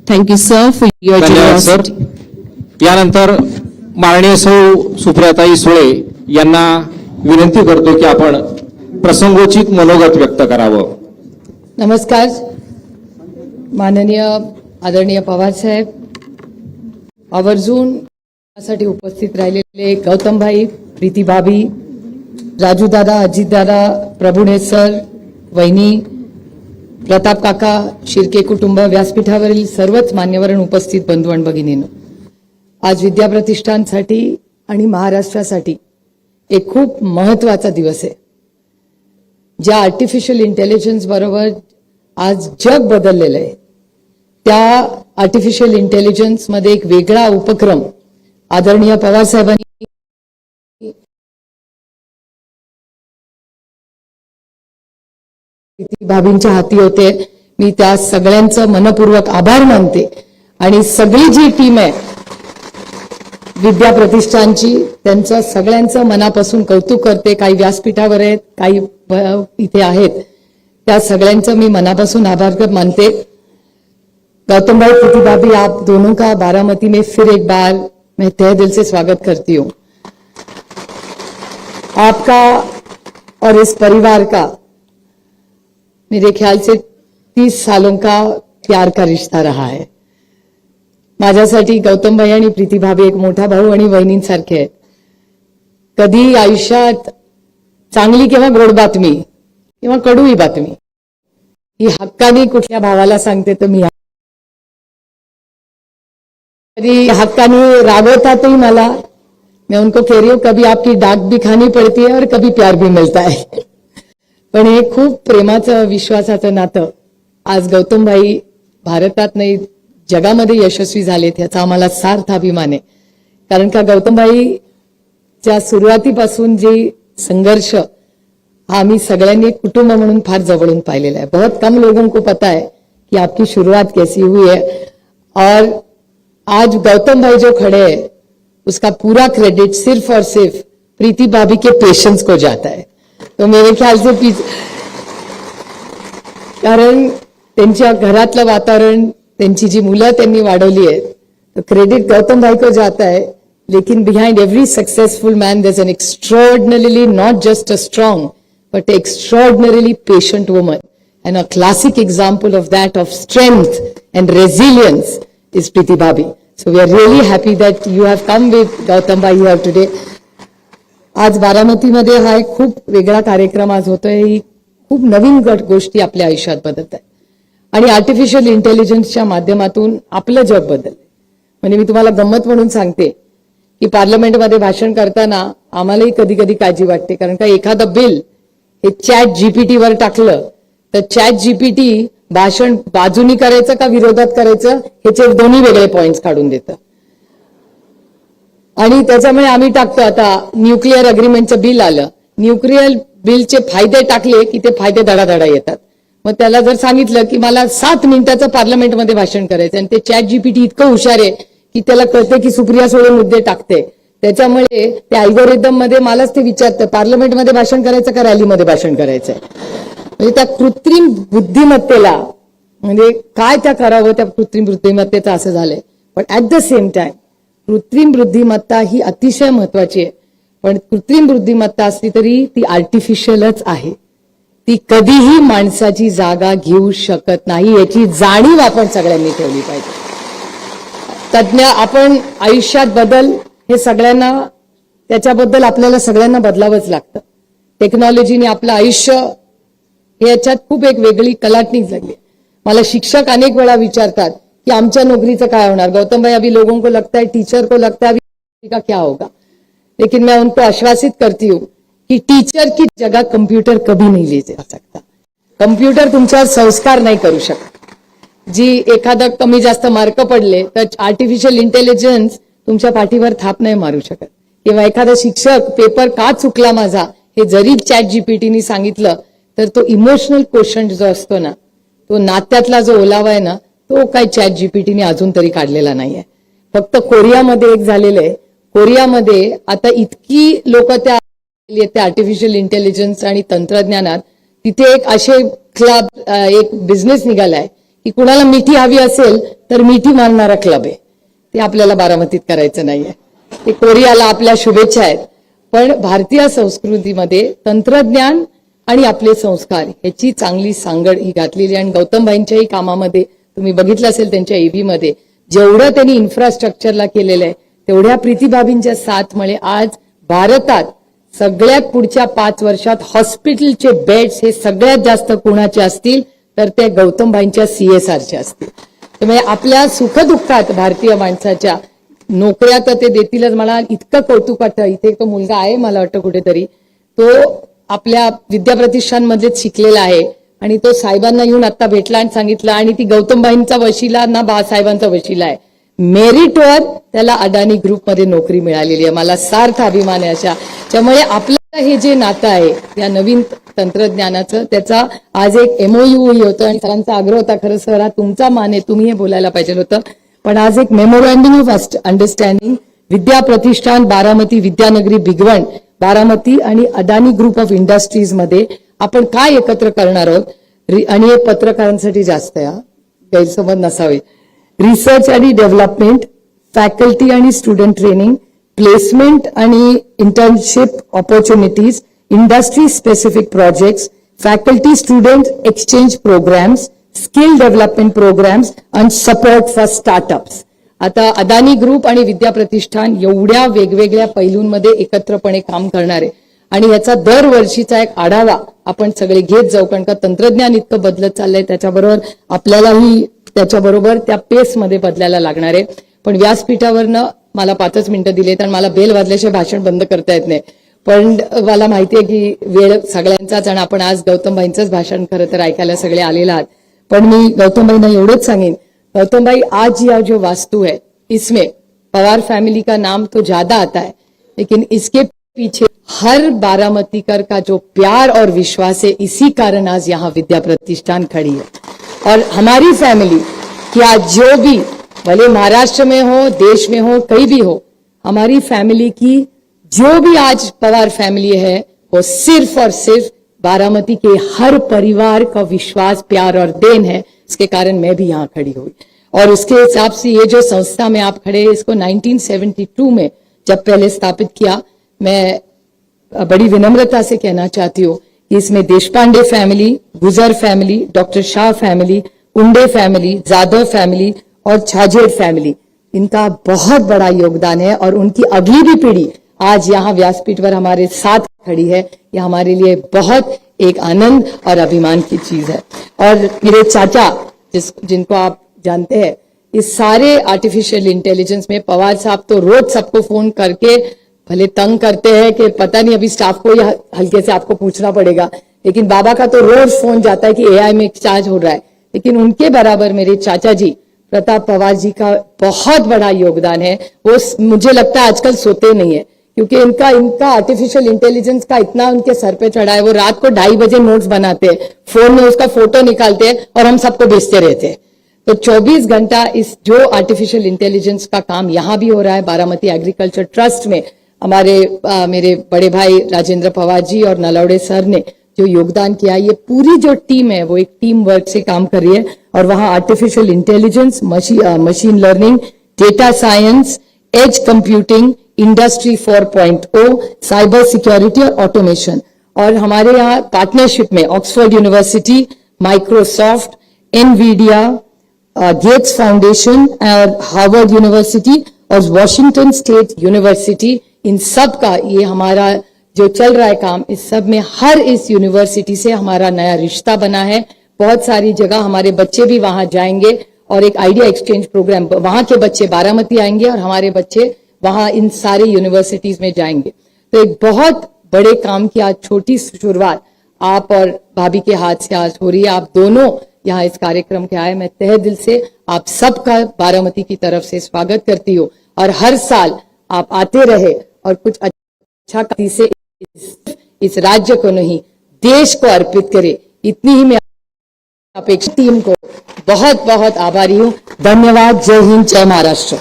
Thank you, sir, for your धन्यवाद sir. generosity. यानंतर माननीय सौ सुप्रियाताई सुळे यांना विनंती करतो की आपण प्रसंगोचित मनोगत व्यक्त करावं. नमस्कार. माननीय आदरणीय पवार साहेब, आवर्जून यासाठी उपस्थित राहिलेले गौतमभाई, प्रीती भाभी, राजू दादा, अजित दादा, प्रभुणे सर, वहिनी, प्रताप काका, शिर्के कुटुंब, व्यासपीठावरील सर्वच मान्यवर उपस्थित बंधू आणि भगिनींनो, आज विद्या प्रतिष्ठानसाठी आणि महाराष्ट्रासाठी एक खूप महत्वाचा दिवस आहे. ज्या आर्टिफिशियल इंटेलिजन्स बरोबर आज जग बदललेलं आहे, त्या आर्टिफिशियल इंटेलिजन्स मध्ये एक वेगळा उपक्रम आदरणीय पवार साहेबांनी भाभींच्या हाती होते. मी त्या सगळ्यांचं मनपूर्वक आभार मानते आणि सगळी जी टीम आहे विद्या प्रतिष्ठानची, त्यांचं सगळ्यांचं मनापासून कौतुक करते. काही व्यासपीठावर आहेत, काही इथे आहेत, त्या सगळ्यांचं मी मनापासून आभार मानते. गौतम भाई, प्रीति भाभी, आप दोनों का बारामती में फिर एक बार मैं तहे दिल से स्वागत करती हूँ. आपका और इस परिवार का मेरे ख्याल से 30 सालों का प्यार का रिश्ता रहा है. माझ्यासाठी गौतम भाई आणि प्रीती भाभी एक मोठा भाऊ आणि बहिणींसारखे आहेत. कधी आयुष्यात चांगली किंवा गोड बातमी किंवा कडूही बातमी ही हक्काने कुठल्या भावाला सांगते तर मी कधी हक्काने रागवतातही मला. मैं उनको कह रही हूं कभी आपकी डाक भी खानी पड़ती है और कभी प्यार भी मिलता है. पण हे खूप प्रेमाचं विश्वासाचं नातं आज गौतम भाई भारतात नाही जगामध्ये यशस्वी झालेत याचा आम्हाला सार्थ अभिमान आहे. कारण का गौतम भाईच्या सुरुवातीपासून जी संघर्ष हा आम्ही सगळ्यांनी कुटुंब म्हणून फार जवळून पाहिलेला है. बहुत कम लोगों को पता है कि आपकी शुरुआत कैसी हुई है और आज गौतम भाई जो खड़े हैं उसका पूरा क्रेडिट सिर्फ और सिर्फ प्रीति भाभी के पेशेंस को जाता है. तो मेरे ख्याल से कारण त्यांच्या घरातलं वातावरण, त्यांची जी मुलं त्यांनी वाढवली आहेत, तो क्रेडिट गौतम भाई को जाता है. लेकिन behind every successful man there is an extraordinarily not just a strong but extraordinarily patient woman, and a classic example of that of strength and resilience is Priti Bhabhi. So we are really happy that you have come with Gautam Bhai here today. आज बारामतीमध्ये हा एक खूप वेगळा कार्यक्रम आज होतोय. ही खूप नवीन गोष्टी आपल्या आयुष्यात बदलत आहेत आणि आर्टिफिशियल इंटेलिजन्सच्या माध्यमातून आपलं जग बदललंय. म्हणजे मी तुम्हाला गंमत म्हणून सांगते की पार्लमेंटमध्ये भाषण करताना आम्हालाही कधी कधी काळजी वाटते. कारण का एखादं बिल हे चॅट जीपीटी वर टाकलं तर चॅट जीपीटी भाषण बाजूनी करायचं का विरोधात करायचं ह्याचे दोन्ही वेगळे पॉइंट्स काढून देतं. आणि त्याच्यामुळे आम्ही टाकतो आता न्यूक्लिअर अग्रीमेंटचं बिल आलं, न्यूक्लिअर बिलचे फायदे टाकले की ते फायदे धडाधडा येतात. मग त्याला जर सांगितलं की मला 7 मिनिटाचं पार्लमेंटमध्ये भाषण करायचं आणि ते चॅट जीपीटी इतकं हुशार आहे की त्याला कळते की सुप्रिया सुळे मुद्दे टाकते, त्याच्यामुळे त्या अल्गोरिदम मध्ये मलाच ते विचारतं पार्लमेंटमध्ये भाषण करायचं का रॅलीमध्ये भाषण करायचंय. म्हणजे त्या कृत्रिम बुद्धिमत्तेला म्हणजे काय त्या करावं त्या कृत्रिम बुद्धिमत्तेचं असं झालंय. पण ऍट द सेम टाइम कृत्रिम बुद्धिमत्ता ही अतिशय महत्वाची आहे. पण कृत्रिम बुद्धिमत्ता असली तरी ती आर्टिफिशियलच आहे. ती कधीही माणसाची जागा घेऊ शकत नाही याची जाणीव आपण सगळ्यांनी ठेवली पाहिजे. तज्ञ आपण आयुष्यात बदल हे सगळ्यांना त्याच्याबद्दल आपल्याला सगळ्यांना बदलावंच लागतं. टेक्नॉलॉजीने आपलं आयुष्य हे याच्यात खूप एक वेगळी कलाटणी लागली. मला शिक्षक अनेक वेळा विचारतात कि आमच्या नौकरीचं काय होणार. गौतम भाई, अभी लोगों को लगता है टीचर को लगता है अभी का क्या होगा, लेकिन मैं उनको आश्वासित करती हूँ कि टीचर की जगह कंप्यूटर कभी नहीं ले जा सकता. कंप्यूटर तुमच्यावर संस्कार नाही करू शकत. जी एखादा कमी जास्त मार्क पडले तर आर्टिफिशियल इंटेलिजन्स तुमच्या पाठीवर थाप नाही मारू शकत. किंवा एखादा शिक्षक पेपर का चुकला माझा हे जरी चॅट जीपीटीनी सांगितलं तर तो इमोशनल क्वेश्चन जो असतो ना, तो नात्यातला जो ओलावा आहे ना, तो काही चॅट जीपीटीने अजून तरी काढलेला नाहीये. फक्त कोरियामध्ये एक झालेलं आहे. कोरियामध्ये आता इतकी लोक त्या आर्टिफिशियल इंटेलिजन्स आणि तंत्रज्ञानात तिथे एक असे क्लब एक बिझनेस निघालाय की कुणाला मिठी हवी असेल तर मिठी मारणारा क्लब आहे. ते आपल्याला बारामतीत करायचं नाहीये. ते कोरियाला आपल्या शुभेच्छा आहेत. पण भारतीय संस्कृतीमध्ये तंत्रज्ञान आणि आपले संस्कार ह्याची चांगली सांगड ही घातलेली. आणि गौतमभाईंच्याही कामामध्ये तुम्ही बघितलं असेल त्यांच्या EB मध्ये जेवढं त्यांनी इन्फ्रास्ट्रक्चरला केलेलं आहे तेवढ्या प्रीतीभाबींच्या साथमुळे आज भारतात सगळ्यात पुढच्या 5 वर्षात हॉस्पिटलचे बेड्स हे सगळ्यात जास्त कोणाचे असतील तर ते गौतमभाईंच्या CSRचे असतील. त्यामुळे आपल्या सुखदुःखात भारतीय माणसाच्या नोकऱ्या तर ते देतीलच. मला इतकं कौतुक वाटतं. इथे तो मुलगा आहे मला वाटतं कुठेतरी, तो आपल्या विद्याप्रतिष्ठानमध्येच शिकलेला आहे आणि तो साहेबांना येऊन आता भेटला आणि सांगितलं. आणि ती गौतमभाईंचा वशिला ना बाळासाहेबांचा वशिला आहे. मेरिटवर त्याला अदानी ग्रुपमध्ये नोकरी मिळालेली आहे. मला सार्थ अभिमान आहे अशा. त्यामुळे आपलं हे जे नातं आहे या नवीन तंत्रज्ञानाचं त्याचा आज एक MOU ही होतं. आणि सरांचा आग्रह होता खरं सर हा तुमचा मान आहे तुम्ही हे बोलायला पाहिजे होतं. पण आज एक मेमोरँडम ऑफ अंडरस्टँडिंग विद्या प्रतिष्ठान बारामती विद्यानगरी भिगवण बारामती आणि अदानी ग्रुप ऑफ इंडस्ट्रीज मध्ये आपण काय एकत्र करणार आहोत. आणि हे पत्रकारांसाठी जास्त आहे, गैरसमज नसावे. रिसर्च आणि डेव्हलपमेंट, फॅकल्टी आणि स्टुडंट ट्रेनिंग, प्लेसमेंट आणि internship opportunities, industry specific projects, faculty student exchange programmes, skill development programmes आणि सपोर्ट फॉर स्टार्टअप्स. आता अदानी ग्रुप आणि विद्या प्रतिष्ठान एवढ्या वेगवेगळ्या पैलूंमध्ये एकत्रपणे काम करणार आहे. आणि याचा दरवर्षीचा एक आढावा आपण सगळे घेत जाऊ. कारण का तंत्रज्ञान इतकं बदलत चाललंय त्याच्याबरोबर आपल्यालाही त्याच्याबरोबर त्या पेसमध्ये बदलायला लागणार आहे. पण व्यासपीठावरनं मला 5 मिनिटं दिलेत आणि मला बेल वाजल्याशिवाय भाषण बंद करता येत नाही. पण मला माहितीये की वेळ सगळ्यांचाच आणि आपण आज गौतमभाईंचंच भाषण खरं तर ऐकायला सगळे आलेले आहात. पण मी गौतमभाईंना एवढंच सांगेन, गौतमभाई आज यह जो वास्तु है इसमें पवार फैमिली का नाम तो ज्यादा आता है लेकिन इसके पीछे हर बारामतीकर का जो प्यार और विश्वास है, इसी कारण आज यहाँ विद्या प्रतिष्ठान खड़ी है. और हमारी फैमिली कि आज जो भी भले महाराष्ट्र में हो देश में हो कहीं भी हो, हमारी फैमिली की जो भी आज पवार फैमिली है वो सिर्फ और सिर्फ बारामती के हर परिवार का विश्वास प्यार और देन है. इसके कारण मैं भी यहाँ खड़ी हुई. और उसके हिसाब से ये जो संस्था में आप खड़े हैं इसको 1972 में जब पहले स्थापित किया, मैं बड़ी विनम्रता से कहना चाहती हूँ कि इसमें देशपांडे फैमिली, गुजर फैमिली, डॉक्टर शाह फैमिली, उंडे फैमिली, जादव फैमिली और छाजेर फैमिली, इनका बहुत बड़ा योगदान है. और उनकी अगली भी पीढ़ी आज यहाँ व्यासपीठ पर हमारे साथ खड़ी है. यह हमारे लिए बहुत एक आनंद और अभिमान की चीज है. और मेरे चाचा जिनको आप जानते हैं, इस सारे आर्टिफिशियल इंटेलिजेंस में पवार साहब तो रोज सबको फोन करके भले तंग करते हैं कि पता नहीं अभी स्टाफ को या हल्के से आपको पूछना पड़ेगा, लेकिन बाबा का तो रोज फोन जाता है कि AI में चार्ज हो रहा है. लेकिन उनके बराबर मेरे चाचा जी प्रताप पवार जी का बहुत बड़ा योगदान है. वो मुझे लगता है आजकल सोते नहीं है क्योंकि इनका आर्टिफिशियल इंटेलिजेंस का इतना उनके सर पे चढ़ा है. वो रात को 2:30 बजे नोट्स बनाते हैं, फोन में उसका फोटो निकालते हैं और हम सबको भेजते रहते हैं. तो 24 घंटा इस जो आर्टिफिशियल इंटेलिजेंस का काम यहाँ भी हो रहा है बारामती एग्रीकल्चर ट्रस्ट में, हमारे मेरे बड़े भाई राजेंद्र पवार जी और नलौड़े सर ने जो योगदान किया, ये पूरी जो टीम है वो एक टीम वर्क से काम कर रही है. और वहां artificial intelligence, machine learning, data science, edge computing, industry 4.0, cyber security और ऑटोमेशन. और हमारे यहाँ पार्टनरशिप में Oxford University, Microsoft, Nvidia, Gates Foundation और हार्वर्ड यूनिवर्सिटी और वॉशिंगटन स्टेट यूनिवर्सिटी, इन सब का ये हमारा जो चल रहा है काम, इस सब में हर इस यूनिवर्सिटी से हमारा नया रिश्ता बना है. बहुत सारी जगह हमारे बच्चे भी वहां जाएंगे और एक आइडिया एक्सचेंज प्रोग्राम, वहां के बच्चे बारामती आएंगे और हमारे बच्चे वहां इन सारे यूनिवर्सिटीज में जाएंगे. तो एक बहुत बड़े काम की आज छोटी शुरुआत आप और भाभी के हाथ से आज हो रही है. आप दोनों यहाँ इस कार्यक्रम के आए, मैं तहे दिल से आप सबका बारामती की तरफ से स्वागत करती हूँ. और हर साल आप आते रहे और कुछ अच्छा से इस राज्य को नहीं देश को अर्पित करे, इतनी ही मैं अपेक्षा. टीम को बहुत बहुत आभारी हूँ. धन्यवाद. जय हिंद, जय महाराष्ट्र.